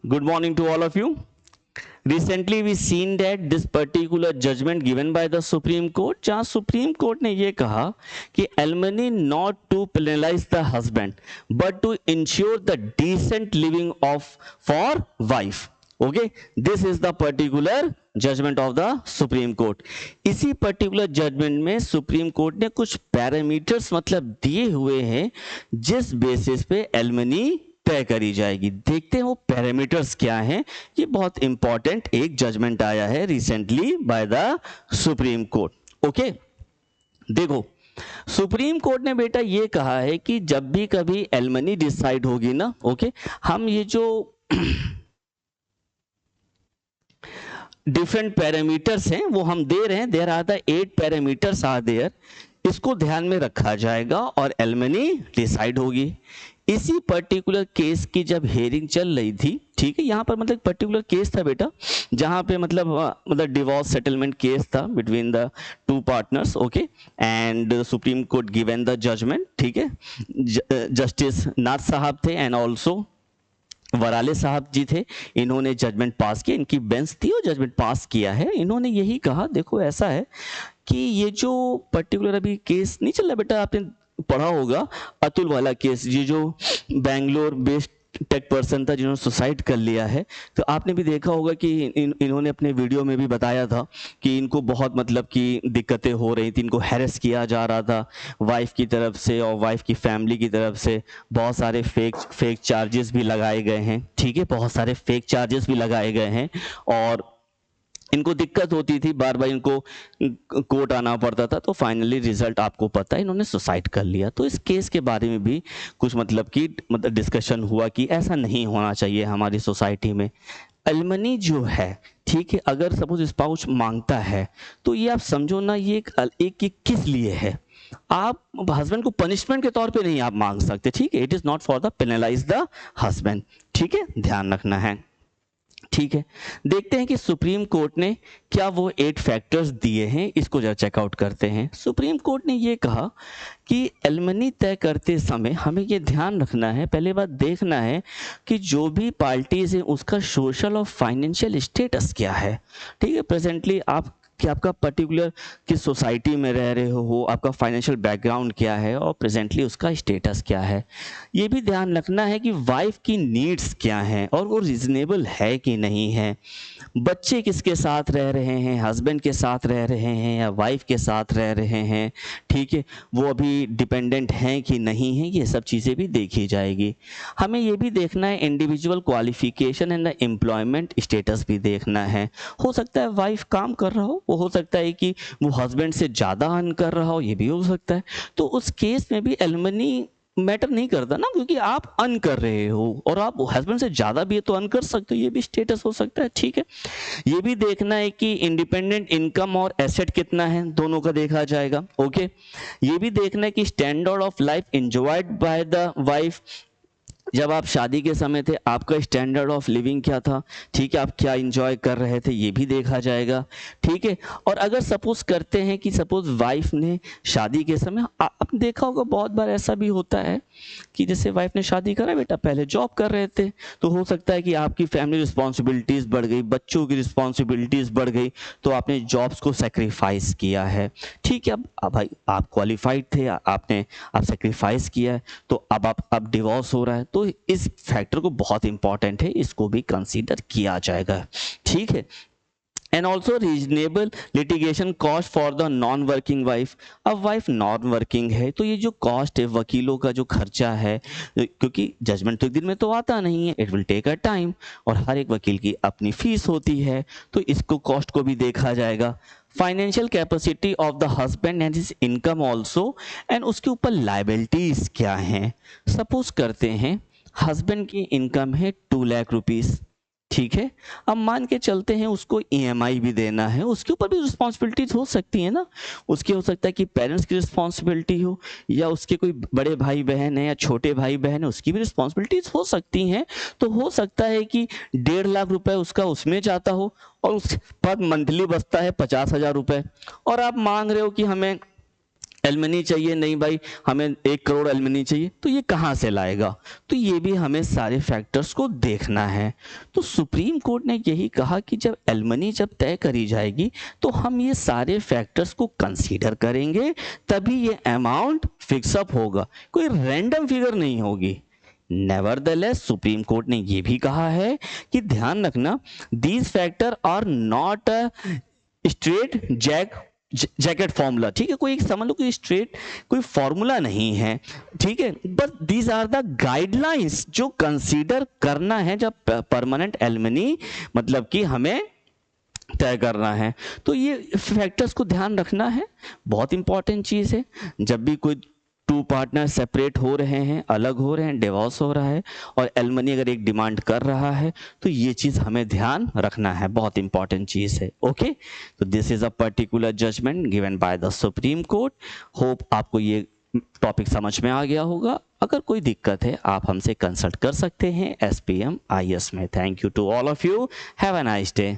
Good morning to all of you. Recently we seen that this particular judgment given by the Supreme Court, जहाँ supreme Court ने ये कहा कि alimony not to penalize the husband but to ensure the decent living of for wife. Okay, this is the particular judgment of the Supreme Court. इसी particular judgment में Supreme Court ने कुछ parameters मतलब दिए हुए हैं जिस बेसिस पे एलिमनी तय करी जाएगी। देखते हैं वो पैरामीटर्स क्या हैं। ये बहुत इंपॉर्टेंट एक जजमेंट आया है recently bye the Supreme court. Okay, देखो सुप्रीम कोर्ट ने बेटा ये कहा है कि जब भी कभी एलिमनी डिसाइड होगी ना, ओके, हम ये जो डिफरेंट पैरामीटर्स हैं वो हम दे रहे हैं। There are the 8 parameters are there, इसको ध्यान में रखा जाएगा और एलिमनी डिसाइड होगी। इसी पर्टिकुलर केस की जब हियरिंग चल रही थी, ठीक है, यहाँ पर मतलब पर्टिकुलर केस था बेटा जहाँ पे मतलब डिवोर्स सेटलमेंट केस था between the two partners. Okay, and Supreme Court given the judgment, ठीक है, जस्टिस नाथ साहब थे एंड ऑल्सो वराले साहब जी थे। इन्होंने जजमेंट पास किया, इनकी बेंच थी और जजमेंट पास किया है। इन्होंने यही कहा, देखो ऐसा है कि ये जो पर्टिकुलर अभी केस नहीं चल रहा बेटा, आपने पढ़ा होगा अतुल वाला केस, ये जो बैंगलोर बेस्ड टेक पर्सन था जिन्होंने सुसाइड कर लिया है। तो आपने भी देखा होगा कि इन्होंने अपने वीडियो में भी बताया था कि इनको बहुत मतलब कि दिक्कतें हो रही थी, इनको हैरेस किया जा रहा था वाइफ की तरफ से और वाइफ की फैमिली की तरफ से। बहुत सारे फेक चार्जेस भी लगाए गए हैं, ठीक है, बहुत सारे फेक चार्जेस भी लगाए गए हैं और इनको दिक्कत होती थी, बार बार इनको कोर्ट आना पड़ता था। तो फाइनली रिजल्ट आपको पता है, इन्होंने सुसाइड कर लिया। तो इस केस के बारे में भी कुछ मतलब कि डिस्कशन हुआ कि ऐसा नहीं होना चाहिए हमारी सोसाइटी में। एलिमनी जो है, ठीक है, अगर सपोज स्पाउस मांगता है तो ये आप समझो ना, ये एक किस लिए है। आप हस्बैंड को पनिशमेंट के तौर पे नहीं आप मांग सकते, ठीक है, it is not for the penalise the husband, ठीक है, ध्यान रखना है। ठीक है, देखते हैं कि सुप्रीम कोर्ट ने क्या वो 8 फैक्टर्स दिए हैं, इसको जरा चेकआउट करते हैं। सुप्रीम कोर्ट ने ये कहा कि एलिमनी तय करते समय हमें ये ध्यान रखना है, पहले बात देखना है कि जो भी पार्टीज है उसका सोशल और फाइनेंशियल स्टेटस क्या है। ठीक है, प्रेजेंटली आप कि आपका पर्टिकुलर किस सोसाइटी में रह रहे हो, आपका फाइनेंशियल बैकग्राउंड क्या है और प्रेजेंटली उसका स्टेटस क्या है। ये भी ध्यान रखना है कि वाइफ की नीड्स क्या हैं और वो रीजनेबल है कि नहीं है। बच्चे किसके साथ रह रहे हैं, हस्बैंड के साथ रह रहे हैं या वाइफ के साथ रह रहे हैं, ठीक है, वो अभी डिपेंडेंट हैं कि नहीं है, ये सब चीज़ें भी देखी जाएगी। हमें ये भी देखना है individual qualification and the employment status भी देखना है। हो सकता है वाइफ काम कर रहा हो, वो हो सकता है कि वो हस्बैंड से ज़्यादा अर्न कर रहा हो, ये भी हो सकता है। तो उस केस में भी एलिमनी मैटर नहीं करता ना, क्योंकि आप अर्न कर रहे हो और आप हस्बैंड से ज़्यादा भी है तो अर्न कर सकते हो, ये भी स्टेटस हो सकता है। ठीक है, ये भी देखना है कि इंडिपेंडेंट इनकम और एसेट कितना है, दोनों का देखा जाएगा। ओके, ये भी देखना है कि standard of life enjoyed by the wife, जब आप शादी के समय थे आपका स्टैंडर्ड ऑफ लिविंग क्या था, ठीक है, आप क्या इंजॉय कर रहे थे, ये भी देखा जाएगा। ठीक है, और अगर सपोज करते हैं कि सपोज वाइफ ने शादी के समय, आपने देखा होगा बहुत बार ऐसा भी होता है कि जैसे वाइफ ने शादी करा, बेटा पहले जॉब कर रहे थे, तो हो सकता है कि आपकी फैमिली रिस्पॉन्सिबिलिटीज़ बढ़ गई, बच्चों की रिस्पॉन्सिबिलिटीज़ बढ़ गई, तो आपने जॉब्स को सेक्रीफाइस किया है। ठीक है, अब भाई आप क्वालिफाइड थे, आपने आप सेक्रीफाइस किया है, तो अब डिवोर्स हो रहा है, तो इस फैक्टर को बहुत इंपॉर्टेंट है, इसको भी कंसीडर किया जाएगा। ठीक है, and also reasonable litigation cost for the non working wife. अब वाइफ नॉन वर्किंग है तो ये जो कॉस्ट है, वकीलों का जो खर्चा है, क्योंकि जजमेंट तो एक दिन में तो आता नहीं है, it will take a time, और हर एक वकील की अपनी फीस होती है, तो इसको कॉस्ट को भी देखा जाएगा। Financial capacity of the husband and his income also, and उसके ऊपर लाइबिलिटीज क्या हैं। सपोज करते हैं हस्बैंड की इनकम है 2 लाख रुपीज़, ठीक है, अब मान के चलते हैं उसको ईएमआई भी देना है, उसके ऊपर भी रिस्पॉन्सिबिलिटीज हो सकती है ना। उसकी हो सकता है कि पेरेंट्स की रिस्पॉन्सिबिलिटी हो, या उसके कोई बड़े भाई बहन है या छोटे भाई बहन है, उसकी भी रिस्पॉन्सिबिलिटीज हो सकती हैं। तो हो सकता है कि 1.5 लाख रुपए उसका उसमें जाता हो और उस पर मंथली बचता है 50,000 रुपए, और आप मांग रहे हो कि हमें एलमनी चाहिए, नहीं भाई हमें 1 करोड़ एलमनी चाहिए, तो ये कहाँ से लाएगा? तो ये भी हमें सारे फैक्टर्स को देखना है। तो सुप्रीम कोर्ट ने यही कहा कि जब एलमनी जब तय करी जाएगी तो हम ये सारे फैक्टर्स को कंसीडर करेंगे, तभी ये अमाउंट फिक्सअप होगा, कोई रैंडम फिगर नहीं होगी। नेवरदलेस सुप्रीम कोर्ट ने ये भी कहा है कि ध्यान रखना, these factor are not straight jacket formula, ठीक है, कोई समझ लो कि स्ट्रेट कोई फॉर्मूला नहीं है, ठीक है, बस दीज आर द गाइडलाइंस जो कंसीडर करना है जब परमानेंट एलमनी मतलब कि हमें तय करना है। तो ये फैक्टर्स को ध्यान रखना है, बहुत इंपॉर्टेंट चीज है। जब भी कोई 2 पार्टनर सेपरेट हो रहे हैं, अलग हो रहे हैं, डिवोर्स हो रहा है और एलमनी अगर एक डिमांड कर रहा है, तो ये चीज हमें ध्यान रखना है, बहुत इंपॉर्टेंट चीज है। ओके, तो this is a particular judgment given by the Supreme Court. Hope आपको ये टॉपिक समझ में आ गया होगा। अगर कोई दिक्कत है आप हमसे कंसल्ट कर सकते हैं SPM IAS में। Thank you to all of you, have a nice day.